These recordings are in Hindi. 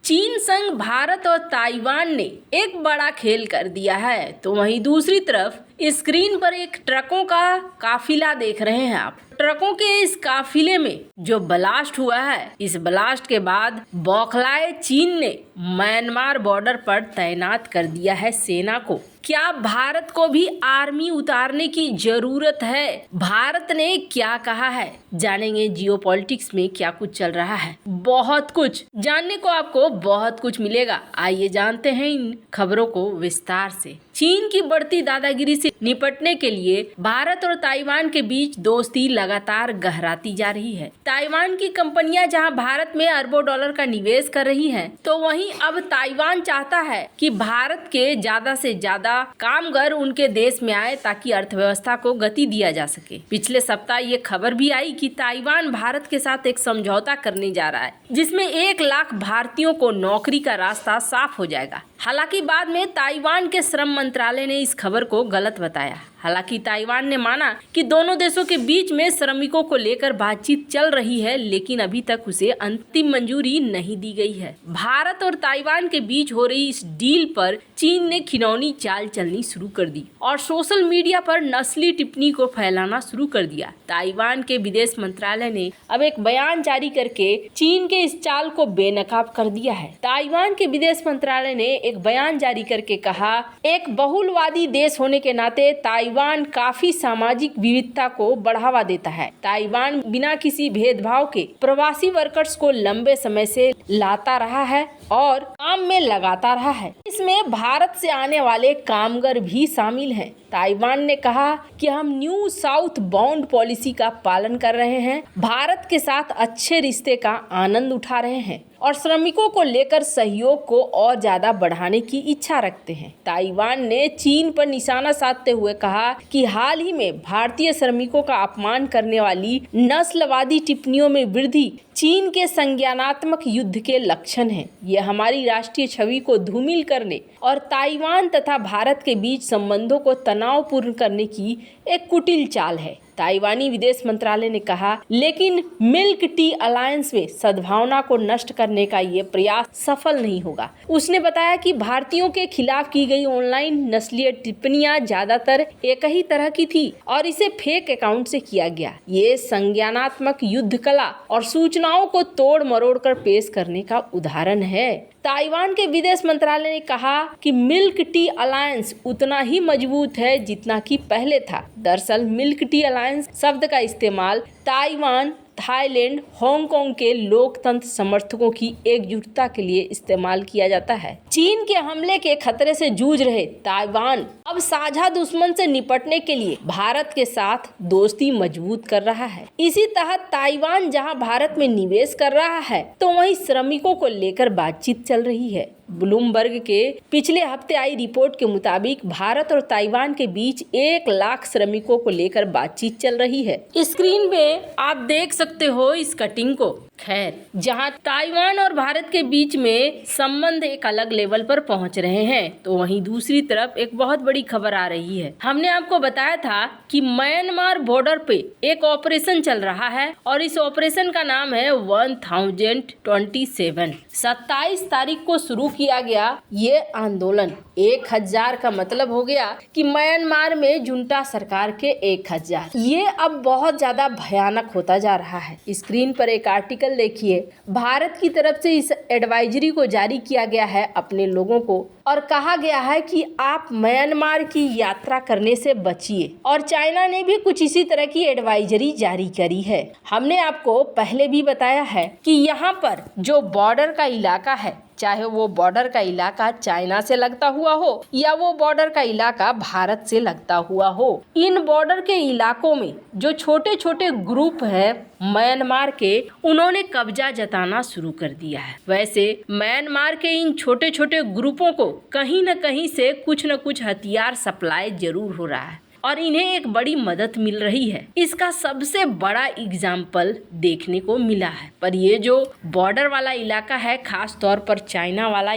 चीन संग भारत और ताइवान ने एक बड़ा खेल कर दिया है, तो वहीं दूसरी तरफ स्क्रीन पर एक ट्रकों का काफिला देख रहे हैं आप। ट्रकों के इस काफिले में जो ब्लास्ट हुआ है, इस ब्लास्ट के बाद बौखलाए चीन ने म्यांमार बॉर्डर पर तैनात कर दिया है सेना को। क्या भारत को भी आर्मी उतारने की जरूरत है? भारत ने क्या कहा है, जानेंगे जियोपॉलिटिक्स में क्या कुछ चल रहा है। बहुत कुछ जानने को आपको बहुत कुछ मिलेगा। आइए जानते हैं इन खबरों को विस्तार से। चीन की बढ़ती दादागिरी से निपटने के लिए भारत और ताइवान के बीच दोस्ती लगातार गहराती जा रही है। ताइवान की कंपनियां जहां भारत में अरबों डॉलर का निवेश कर रही हैं, तो वहीं अब ताइवान चाहता है कि भारत के ज्यादा से ज्यादा कामगार उनके देश में आए ताकि अर्थव्यवस्था को गति दिया जा सके। पिछले सप्ताह ये खबर भी आई कि ताइवान भारत के साथ एक समझौता करने जा रहा है, जिसमें 1 लाख भारतीयों को नौकरी का रास्ता साफ हो जाएगा। हालांकि बाद में ताइवान के श्रम मंत्रालय ने इस खबर को गलत बताया। हालांकि ताइवान ने माना कि दोनों देशों के बीच में श्रमिकों को लेकर बातचीत चल रही है, लेकिन अभी तक उसे अंतिम मंजूरी नहीं दी गई है। भारत और ताइवान के बीच हो रही इस डील पर चीन ने खिलौनी चाल चलनी शुरू कर दी और सोशल मीडिया पर नस्ली टिप्पणी को फैलाना शुरू कर दिया। ताइवान के विदेश मंत्रालय ने अब एक बयान जारी करके चीन के इस चाल को बेनकाब कर दिया है। ताइवान के विदेश मंत्रालय ने एक बयान जारी करके कहा, एक बहुलवादी देश होने के नाते ताइवान काफी सामाजिक विविधता को बढ़ावा देता है। ताइवान बिना किसी भेदभाव के प्रवासी वर्कर्स को लंबे समय से लाता रहा है और काम में लगाता रहा है। इसमें भारत से आने वाले कामगार भी शामिल हैं। ताइवान ने कहा कि हम न्यू साउथ बाउंड पॉलिसी का पालन कर रहे हैं, भारत के साथ अच्छे रिश्ते का आनंद उठा रहे हैं और श्रमिकों को लेकर सहयोग को और ज्यादा बढ़ाने की इच्छा रखते हैं। ताइवान ने चीन पर निशाना साधते हुए कहा कि हाल ही में भारतीय श्रमिकों का अपमान करने वाली नस्लवादी टिप्पणियों में वृद्धि चीन के संज्ञानात्मक युद्ध के लक्षण है। यह हमारी राष्ट्रीय छवि को धूमिल करने और ताइवान तथा भारत के बीच संबंधों को तनावपूर्ण करने की एक कुटिल चाल है। ताइवानी विदेश मंत्रालय ने कहा, लेकिन मिल्क टी अलायंस में सद्भावना को नष्ट करने का ये प्रयास सफल नहीं होगा। उसने बताया कि भारतीयों के खिलाफ की गई ऑनलाइन नस्लीय टिप्पणियां ज्यादातर एक ही तरह की थी और इसे फेक अकाउंट से किया गया। ये संज्ञानात्मक युद्ध कला और सूचनाओं को तोड़ मरोड़ कर पेश करने का उदाहरण है। ताइवान के विदेश मंत्रालय ने कहा कि मिल्क टी अलायंस उतना ही मजबूत है जितना कि पहले था। दरअसल मिल्क टी अलायंस शब्द का इस्तेमाल ताइवान, थाईलैंड, हांगकांग के लोकतंत्र समर्थकों की एकजुटता के लिए इस्तेमाल किया जाता है। चीन के हमले के खतरे से जूझ रहे ताइवान अब साझा दुश्मन से निपटने के लिए भारत के साथ दोस्ती मजबूत कर रहा है। इसी तहत ताइवान जहां भारत में निवेश कर रहा है, तो वहीं श्रमिकों को लेकर बातचीत चल रही है। ब्लूमबर्ग के पिछले हफ्ते आई रिपोर्ट के मुताबिक भारत और ताइवान के बीच 1 लाख श्रमिकों को लेकर बातचीत चल रही है। स्क्रीन पे आप देख सकते हो इस कटिंग को। खैर, जहां ताइवान और भारत के बीच में संबंध एक अलग लेवल पर पहुंच रहे हैं, तो वहीं दूसरी तरफ एक बहुत बड़ी खबर आ रही है। हमने आपको बताया था कि म्यांमार बॉर्डर पे एक ऑपरेशन चल रहा है और इस ऑपरेशन का नाम है 1027। 27 तारीख को शुरू किया गया ये आंदोलन। 1000 का मतलब हो गया कि म्यांमार में जुंटा सरकार के 1000। ये अब बहुत ज्यादा भयानक होता जा रहा है। स्क्रीन पर एक आर्टिकल देखिए। भारत की तरफ से इस एडवाइजरी को जारी किया गया है अपने लोगों को और कहा गया है कि आप म्यांमार की यात्रा करने से बचिए। और चाइना ने भी कुछ इसी तरह की एडवाइजरी जारी करी है। हमने आपको पहले भी बताया है कि यहाँ पर जो बॉर्डर का इलाका है, चाहे वो बॉर्डर का इलाका चाइना से लगता हुआ हो या वो बॉर्डर का इलाका भारत से लगता हुआ हो, इन बॉर्डर के इलाकों में जो छोटे छोटे ग्रुप है म्यांमार के, उन्होंने कब्जा जताना शुरू कर दिया है। वैसे म्यांमार के इन छोटे छोटे ग्रुपों को कहीं न कहीं से कुछ न कुछ हथियार सप्लाई जरूर हो रहा है और इन्हें एक बड़ी मदद मिल रही है। इसका सबसे बड़ा एग्जाम्पल देखने को मिला है। पर ये जो बॉर्डर वाला इलाका है, खास तौर पर चाइना वाला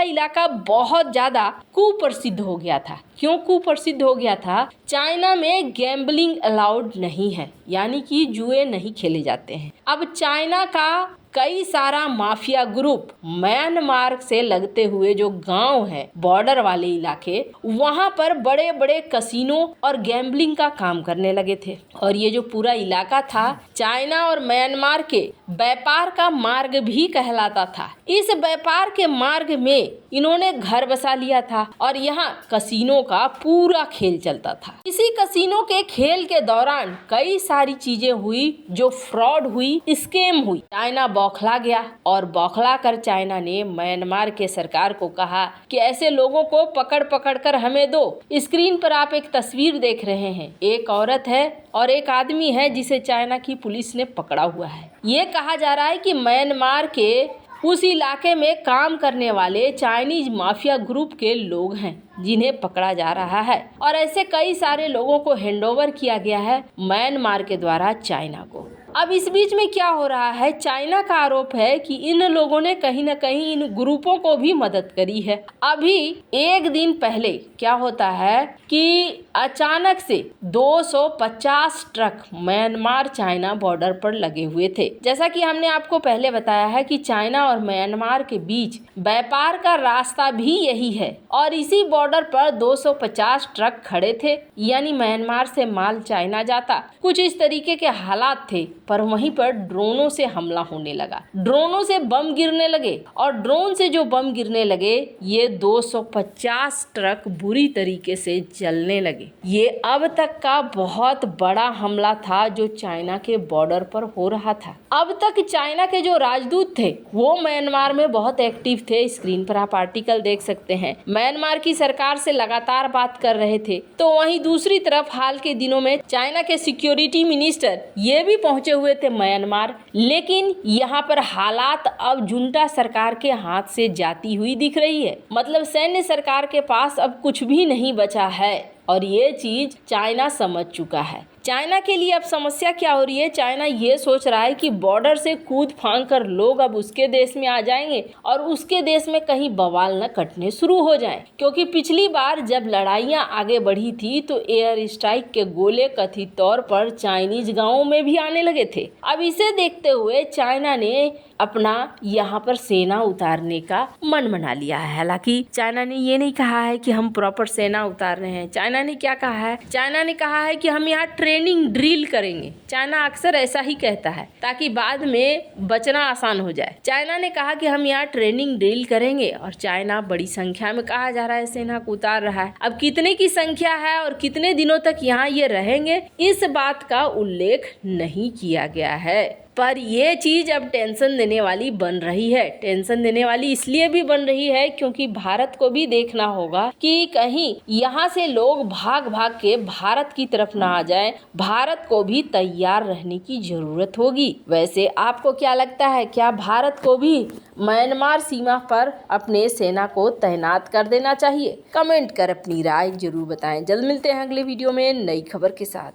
इलाका बहुत ज्यादा कुप्रसिद्ध हो गया था। क्यों कुप्रसिद्ध हो गया था? चाइना में गैम्बलिंग अलाउड नहीं है, यानी कि जुए नहीं खेले जाते हैं। अब चाइना का कई सारा माफिया ग्रुप म्यांमार से लगते हुए जो गांव है, बॉर्डर वाले इलाके, वहां पर बड़े बड़े कसिनो और गैम्बलिंग का काम करने लगे थे। और ये जो पूरा इलाका था, चाइना और म्यांमार के व्यापार का मार्ग भी कहलाता था। इस व्यापार के मार्ग में इन्होंने घर बसा लिया था और यहाँ कसिनो का पूरा खेल चलता था। इसी कसिनो के खेल के दौरान कई सारी चीजें हुई जो फ्रॉड हुई, स्कैम हुई। चाइना बौखला गया और बौखला कर चाइना ने म्यांमार के सरकार को कहा कि ऐसे लोगों को पकड़ पकड़ कर हमें दो। स्क्रीन पर आप एक तस्वीर देख रहे हैं, एक औरत है और एक आदमी है जिसे चाइना की पुलिस ने पकड़ा हुआ है। ये कहा जा रहा है कि म्यांमार के उस इलाके में काम करने वाले चाइनीज माफिया ग्रुप के लोग हैं जिन्हें पकड़ा जा रहा है और ऐसे कई सारे लोगों को हैंडओवर किया गया है म्यांमार के द्वारा चाइना को। अब इस बीच में क्या हो रहा है, चाइना का आरोप है कि इन लोगों ने कहीं न कहीं इन ग्रुपों को भी मदद करी है। अभी एक दिन पहले क्या होता है कि अचानक से 250 ट्रक म्यांमार चाइना बॉर्डर पर लगे हुए थे। जैसा कि हमने आपको पहले बताया है कि चाइना और म्यांमार के बीच व्यापार का रास्ता भी यही है और इसी बॉर्डर पर 250 ट्रक खड़े थे, यानी म्यांमार से माल चाइना जाता। कुछ इस तरीके के हालात थे, पर वहीं पर ड्रोनों से हमला होने लगा, ड्रोनों से बम गिरने लगे और ड्रोन से जो बम गिरने लगे ये 250 ट्रक बुरी तरीके से जलने लगे। ये अब तक का बहुत बड़ा हमला था जो चाइना के बॉर्डर पर हो रहा था। अब तक चाइना के जो राजदूत थे वो म्यांमार में बहुत एक्टिव थे। स्क्रीन पर आप आर्टिकल देख सकते हैं, म्यांमार की सरकार से लगातार बात कर रहे थे। तो वहीं दूसरी तरफ हाल के दिनों में चाइना के सिक्योरिटी मिनिस्टर ये भी पहुंचे हुए थे म्यांमार, लेकिन यहाँ पर हालात अब जुंटा सरकार के हाथ से जाती हुई दिख रही है। मतलब सैन्य सरकार के पास अब कुछ भी नहीं बचा है और ये चीज चाइना समझ चुका है। चाइना के लिए अब समस्या क्या हो रही है, चाइना ये सोच रहा है कि बॉर्डर से कूद फांद कर लोग अब उसके देश में आ जाएंगे और उसके देश में कहीं बवाल न कटने शुरू हो जाएं। क्योंकि पिछली बार जब लड़ाइयां आगे बढ़ी थी तो एयर स्ट्राइक के गोले कथित तौर पर चाइनीज गांवों में भी आने लगे थे। अब इसे देखते हुए चाइना ने अपना यहाँ पर सेना उतारने का मन बना लिया है। हालांकि चाइना ने ये नहीं कहा है कि हम प्रॉपर सेना उतार रहे हैं। चाइना ने क्या कहा है, चाइना ने कहा है कि हम यहाँ ट्रेनिंग ड्रिल करेंगे। चाइना अक्सर ऐसा ही कहता है ताकि बाद में बचना आसान हो जाए। चाइना ने कहा कि हम यहाँ ट्रेनिंग ड्रिल करेंगे और चाइना बड़ी संख्या में कहा जा रहा है सेना को उतार रहा है। अब कितने की संख्या है और कितने दिनों तक यहाँ ये रहेंगे इस बात का उल्लेख नहीं किया गया है, पर ये चीज अब टेंशन देने वाली बन रही है। टेंशन देने वाली इसलिए भी बन रही है क्योंकि भारत को भी देखना होगा कि कहीं यहाँ से लोग भाग भाग के भारत की तरफ ना आ जाए। भारत को भी तैयार रहने की जरूरत होगी। वैसे आपको क्या लगता है, क्या भारत को भी म्यांमार सीमा पर अपने सेना को तैनात कर देना चाहिए? कमेंट कर अपनी राय जरूर बताएं। जल्द मिलते हैं अगले वीडियो में नई खबर के साथ।